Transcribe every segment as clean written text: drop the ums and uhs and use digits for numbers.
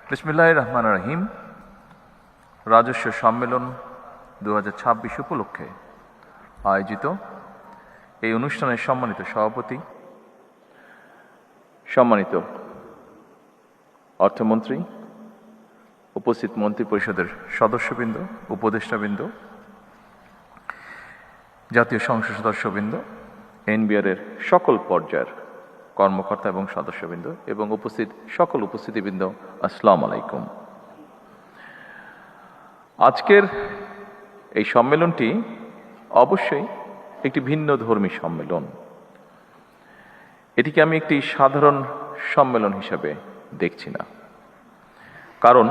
বিসমিল্লাহির রহমানির রহিম। রাজস্ব সম্মেলন 2026 উপলক্ষে আয়োজিত এই অনুষ্ঠানের সম্মানিত সভাপতি, সম্মানিত অর্থমন্ত্রী, উপস্থিত মন্ত্রিপরিষদের সদস্যবৃন্দ, উপদেষ্টাবৃন্দ, জাতীয় সংসদ সদস্যবৃন্দ, এনবিআরের সকল পর্যায়ের কর্মকর্তা এবং সদস্যবৃন্দ এবং সকল উপস্থিতিবৃন্দ, আসসালামু আলাইকুম। আজকের এই সম্মেলনটি অবশ্যই একটি ভিন্ন ধর্মী সম্মেলন। এটিকে আমি একটি সাধারণ সম্মেলন হিসাবে দেখছি না, কারণ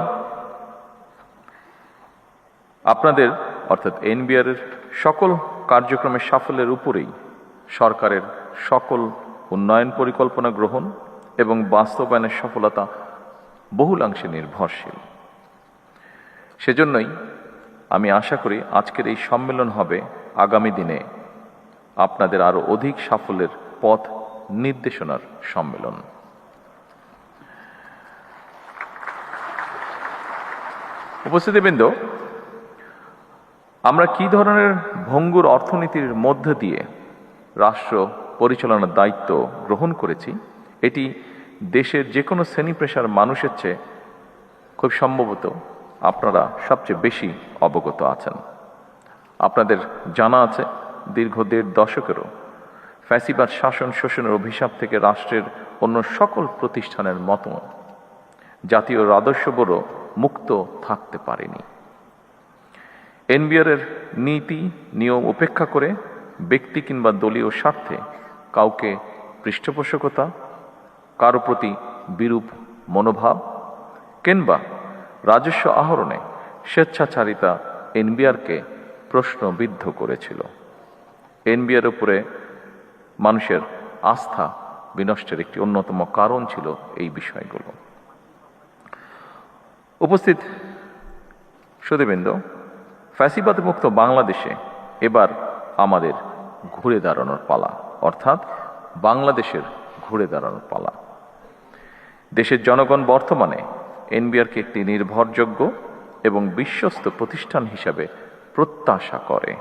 আপনাদের অর্থাৎ এনবিআরের সকল কার্যক্রমের সাফল্যের উপরেই সরকারের সকল উন্নয়ন পরিকল্পনা গ্রহণ এবং বাস্তবায়নের সফলতা বহুলাংশে নির্ভরশীল। সেজন্যই আমি আশা করি আজকের এই সম্মেলন হবে আগামী দিনে আপনাদের আরও অধিক সাফল্যের পথ নির্দেশনার সম্মেলন। উপস্থিতিবৃন্দ, আমরা কি ধরনের ভঙ্গুর অর্থনীতির মধ্য দিয়ে রাষ্ট্র পরিচালনার দায়িত্ব গ্রহণ করেছি, এটি দেশের যে কোনো শ্রেণী পেশার মানুষের চেয়ে খুব সম্ভবত আপনারা সবচেয়ে বেশি অবগত আছেন। আপনাদের জানা আছে, দীর্ঘ 1.5 দশকেরও ফ্যাসিবাদ শাসন শোষণের অভিশাপ থেকে রাষ্ট্রের অন্য সকল প্রতিষ্ঠানের মতো জাতীয় রাজস্ব বোর্ড মুক্ত থাকতে পারেনি। এনবিআরের নীতি নিয়ম উপেক্ষা করে ব্যক্তি কিংবা দলীয় স্বার্থে কাউকে পৃষ্ঠপোষকতা, কারো প্রতি বিরূপ মনোভাব কিংবা রাজস্ব আহরণে স্বেচ্ছাচারিতা এনবিআরকে প্রশ্নবিদ্ধ করেছিল। এনবিআর উপরে মানুষের আস্থা বিনষ্টের একটি অন্যতম কারণ ছিল এই বিষয়গুলো। উপস্থিত সুধীবৃন্দ, ফ্যাসিবাদ মুক্ত বাংলাদেশে এবার আমাদের ঘুরে দাঁড়ানোর পালা, অর্থাৎ বাংলাদেশের ঘুরে দাঁড়ানোর পালা। দেশের জনগণ বর্তমানে এনবিআরকে একটি নির্ভরযোগ্য এবং বিশ্বস্ত প্রতিষ্ঠান হিসাবে প্রত্যাশা করে।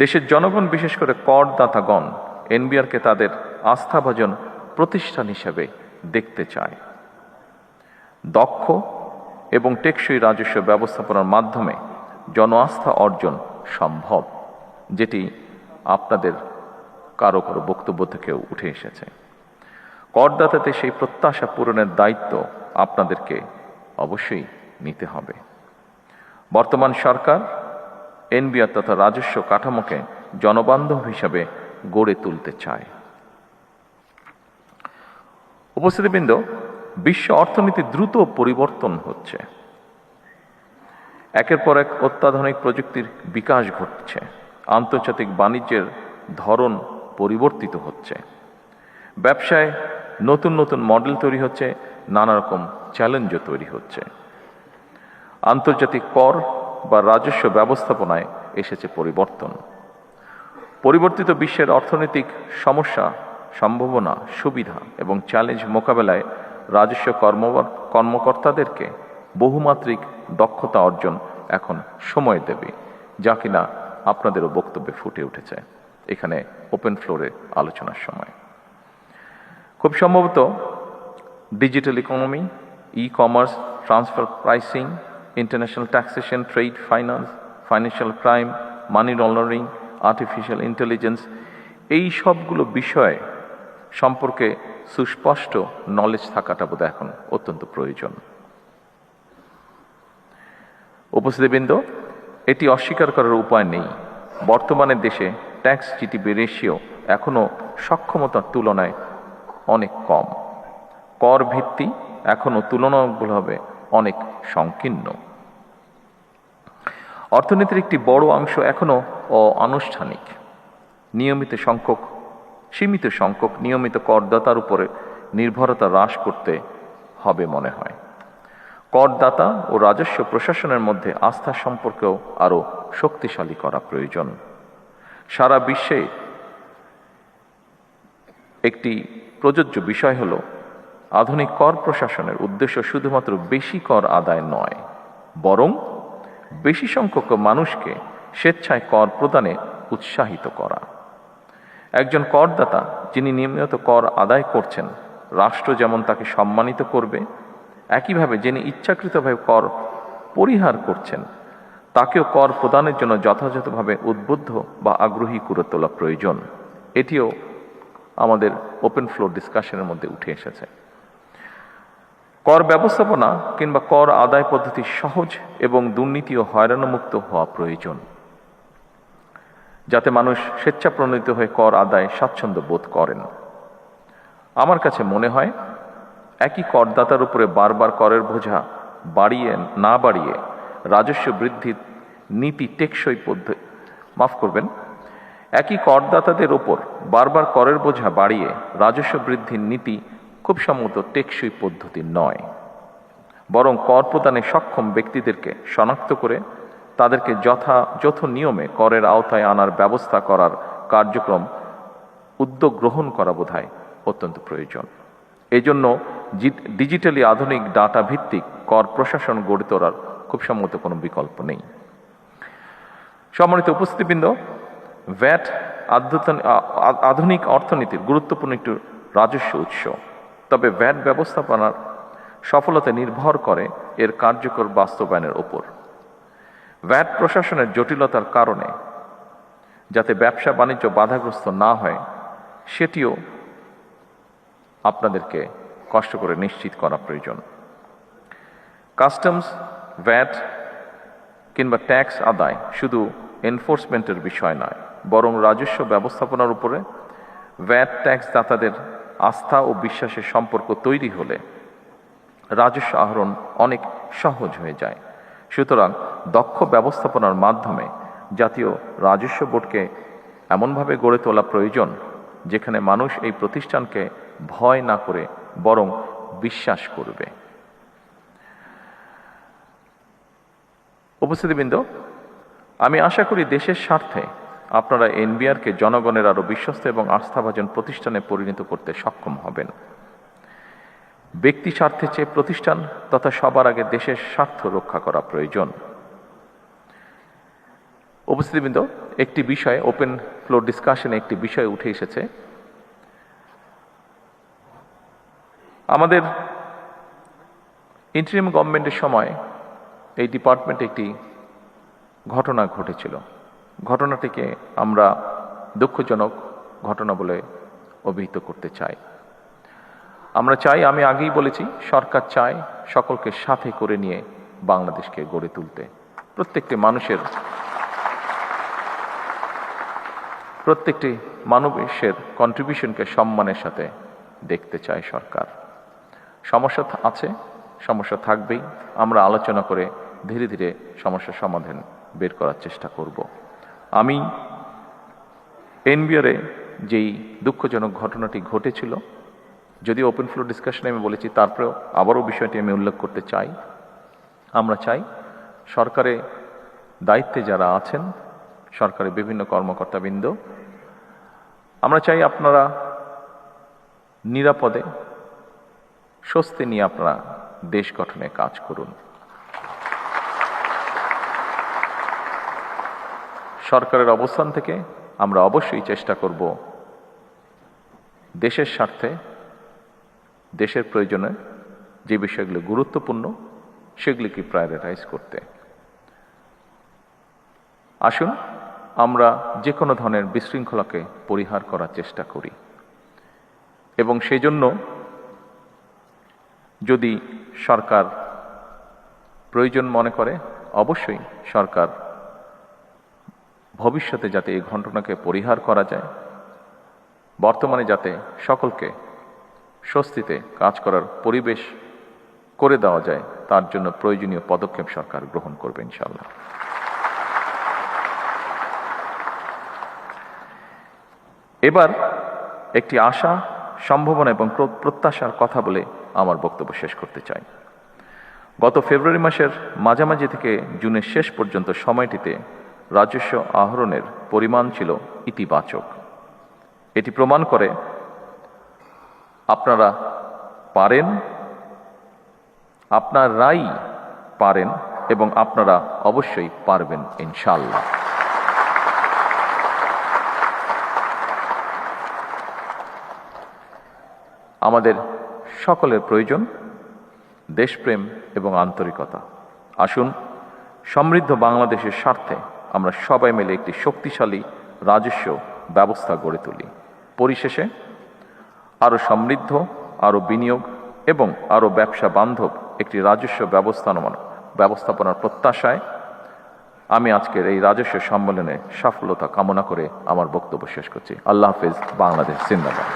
দেশের জনগণ, বিশেষ করে করদাতাগণ, এনবিআরকে তাদের আস্থাভাজন প্রতিষ্ঠান হিসাবে দেখতে চায়। দক্ষ এবং টেকসই রাজস্ব ব্যবস্থাপনার মাধ্যমে জন আস্থা অর্জন সম্ভব, যেটি আপনাদের কারো কারো বক্তব্য থেকেও উঠে এসেছে। করদাতাতে সেই প্রত্যাশা পূরণের দায়িত্ব আপনাদেরকে অবশ্যই নিতে হবে। বর্তমান সরকার এনবিআর তথা রাজস্ব কাঠামোকে জনবান্ধব হিসাবে গড়ে তুলতে চায়। উপস্থিতিবৃন্দ, বিশ্ব অর্থনীতি দ্রুত পরিবর্তন হচ্ছে। একের পর এক অত্যাধুনিক প্রযুক্তির বিকাশ ঘটছে। আন্তর্জাতিক বাণিজ্যের ধরন পরিবর্তিত হচ্ছে। ব্যবসায় নতুন নতুন মডেল তৈরি হচ্ছে, নানা রকম চ্যালেঞ্জও তৈরি হচ্ছে। আন্তর্জাতিক কর বা রাজস্ব ব্যবস্থাপনায় এসেছে পরিবর্তন। পরিবর্তিত বিশ্বের অর্থনৈতিক সমস্যা, সম্ভাবনা, সুবিধা এবং চ্যালেঞ্জ মোকাবেলায় রাজস্ব কর্মকর্তাদেরকে বহুমাত্রিক দক্ষতা অর্জন এখন সময় দেবে, যা কিনা আপনাদেরও বক্তব্যে ফুটে উঠেছে এখানে ওপেন ফ্লোরে আলোচনার সময়। খুব সম্ভবত digital economy, e-commerce, transfer pricing, international taxation, trade finance, financial crime, money laundering, artificial intelligence, এই সবগুলো বিষয় সম্পর্কে সুস্পষ্ট নলেজ থাকাটা বোধ এখন অত্যন্ত প্রয়োজন। উপস্থিতিবৃন্দ, এটি অস্বীকার করার উপায় নেই। বর্তমানে দেশে ট্যাক্স জিডিপি রেশিও এখনও সক্ষমতার তুলনায় অনেক কম। কর ভিত্তি এখনও তুলনামূলকভাবে অনেক সংকীর্ণ। অর্থনীতির একটি বড় অংশ এখনও অনানুষ্ঠানিক। সীমিত সংখ্যক নিয়মিত করদাতার উপরে নির্ভরতা হ্রাস করতে হবে মনে হয়। করদাতা ও রাজস্ব প্রশাসনের মধ্যে আস্থার সম্পর্কেও আরও শক্তিশালী করা প্রয়োজন। সারা বিশ্বে একটি প্রযোজ্য বিষয় হল আধুনিক কর প্রশাসনের উদ্দেশ্য শুধুমাত্র বেশি কর আদায় নয়, বরং বেশি সংখ্যক মানুষকে স্বেচ্ছায় কর প্রদানে উৎসাহিত করা। একজন করদাতা যিনি নিয়মিত কর আদায় করছেন, রাষ্ট্র যেমন তাকে সম্মানিত করবে, একইভাবে যিনি ইচ্ছাকৃতভাবে কর পরিহার করছেন তাকেও কর প্রদানের জন্য যথাযথভাবে উদ্বুদ্ধ বা আগ্রহী করে তোলা প্রয়োজন। এটিও আমাদের ওপেন ফ্লোর ডিসকাশনের মধ্যে উঠে এসেছে। কর ব্যবস্থাপনা কিংবা কর আদায় পদ্ধতি সহজ এবং দুর্নীতি ও হয়রানিমুক্ত হওয়া প্রয়োজন, যাতে মানুষ স্বেচ্ছাপ্রণোদিত হয়ে কর আদায় স্বাচ্ছন্দ্য বোধ করেন। আমার কাছে মনে হয় একই করদাতার উপরে বারবার করের বোঝা না বাড়িয়ে রাজস্ব বৃদ্ধির নীতি টেকসই একই করদাতাদের ওপর বারবার করের বোঝা বাড়িয়ে রাজস্ব বৃদ্ধির নীতি খুব সম্ভবত টেকসই পদ্ধতি নয়, বরং কর প্রদানে সক্ষম ব্যক্তিদেরকে শনাক্ত করে তাদেরকে যথাযথ নিয়মে করের আওতায় আনার ব্যবস্থা করার কার্যক্রম উদ্যোগ গ্রহণ করা বোধহয় অত্যন্ত প্রয়োজন। এই জন্য ডিজিটালি আধুনিক ডাটা ভিত্তিক কর প্রশাসন গড়ে তোলার খুব সম্ভবত কোনো বিকল্প নেই। সম্মানিত উপস্থিতিবৃন্দ, ভ্যাট আধুনিক অর্থনীতির গুরুত্বপূর্ণ একটি রাজস্ব উৎস। তবে ভ্যাট ব্যবস্থাপনার সফলতা নির্ভর করে এর কার্যকর বাস্তবায়নের উপর। ভ্যাট প্রশাসনের জটিলতার কারণে যাতে ব্যবসা বাণিজ্য বাধাগ্রস্ত না হয় সেটিও আপনাদেরকে কষ্ট করে নিশ্চিত করা প্রয়োজন। কাস্টমস, ভ্যাট কিংবা ট্যাক্স আদায় শুধু এনফোর্সমেন্টের বিষয় নয়, বরং রাজস্ব ব্যবস্থাপনার উপরে ভ্যাট ট্যাক্স দাতাদের আস্থা ও বিশ্বাসের সম্পর্ক তৈরি হলে রাজস্ব আহরণ অনেক সহজ হয়ে যায়। সুতরাং দক্ষ ব্যবস্থাপনার মাধ্যমে জাতীয় রাজস্ব বোর্ডকে এমনভাবে গড়ে তোলা প্রয়োজন যেখানে মানুষ এই প্রতিষ্ঠানকে ভয় না করে বরং বিশ্বাস করবে। উপস্থিতিবৃন্দ, আমি আশা করি দেশের স্বার্থে আপনারা এনবিআরকে জনগণের আরো বিশ্বস্ত এবং আস্থাভাজন প্রতিষ্ঠানে পরিণত করতে সক্ষম হবেন। ব্যক্তি স্বার্থের চেয়ে প্রতিষ্ঠান তথা সবার আগে দেশের স্বার্থ রক্ষা করা প্রয়োজন। উপস্থিতিবৃন্দ, একটি বিষয় ওপেন ফ্লোর ডিসকাশনে একটি বিষয় উঠে এসেছে। আমাদের ইন্টারিম গভর্নমেন্টের সময় এই ডিপার্টমেন্টে একটি ঘটনা ঘটেছিল। ঘটনাটিকে আমরা দুঃখজনক ঘটনা বলে অভিহিত করতে চাই। আমরা চাই, আমি আগেই বলেছি, সরকার চায় সকলকে সাথে করে নিয়ে বাংলাদেশকে গড়ে তুলতে। প্রত্যেকটি মানুষের কন্ট্রিবিউশনকে সম্মানের সাথে দেখতে চায় সরকার। সমস্যা আছে, সমস্যা থাকবেই। আমরা আলোচনা করে ধীরে ধীরে সমস্যার সমাধান বের করার চেষ্টা করব। আমি এনবিআরে যেই দুঃখজনক ঘটনাটি ঘটেছিল, যদিও ওপেন ফ্লোর ডিসকাশনে আমি বলেছি, তারপরেও আবারও বিষয়টি আমি উল্লেখ করতে চাই। আমরা চাই সরকারে দায়িত্বে যারা আছেন, সরকারের বিভিন্ন কর্মকর্তাবৃন্দ, আমরা চাই আপনারা নিরাপদে স্বস্তি নিয়ে আপনারা দেশ গঠনে কাজ করুন। সরকারের অবস্থান থেকে আমরা অবশ্যই চেষ্টা করব দেশের স্বার্থে, দেশের প্রয়োজনে যে বিষয়গুলো গুরুত্বপূর্ণ সেগুলিকে প্রায়োরিটাইজ করতে। আসুন আমরা যে কোনো ধরনের বিশৃঙ্খলাকে পরিহার করার চেষ্টা করি এবং সেজন্য যদি সরকার প্রয়োজন মনে করে, অবশ্যই সরকার ভবিষ্যতে যাতে এই ঘটনাকে পরিহার করা যায়, বর্তমানে যাতে সকলকে স্বস্তিতে কাজ করার পরিবেশ করে দেওয়া যায়, তার জন্য প্রয়োজনীয় পদক্ষেপ সরকার গ্রহণ করবে ইনশাআল্লাহ। এবার একটি আশা, সম্ভাবনা এবং প্রত্যাশার কথা বলে আমার বক্তব্য শেষ করতে চাই। গত ফেব্রুয়ারি মাসের মাঝামাঝি থেকে জুনের শেষ পর্যন্ত সময়টিতে রাজস্ব আহরণের পরিমাণ ছিল ইতিবাচক। এটি প্রমাণ করে আপনারা পারেন, আপনারাই পারেন এবং আপনারা অবশ্যই পারবেন ইনশাআল্লাহ। আমাদের সকলের প্রয়োজন দেশপ্রেম এবং আন্তরিকতা। আসুন সমৃদ্ধ বাংলাদেশের স্বার্থে আমরা সবাই মিলে একটি শক্তিশালী রাজস্ব ব্যবস্থা গড়ে তুলি। পরিশেষে আরও সমৃদ্ধ, আরও বিনিয়োগ এবং আরও ব্যবসা বান্ধব একটি রাজস্ব ব্যবস্থাপনার প্রত্যাশায় আমি আজকের এই রাজস্ব সম্মেলনে সফলতা কামনা করে আমার বক্তব্য শেষ করছি। আল্লাহ হাফেজ। বাংলাদেশ জিন্দাবাদ।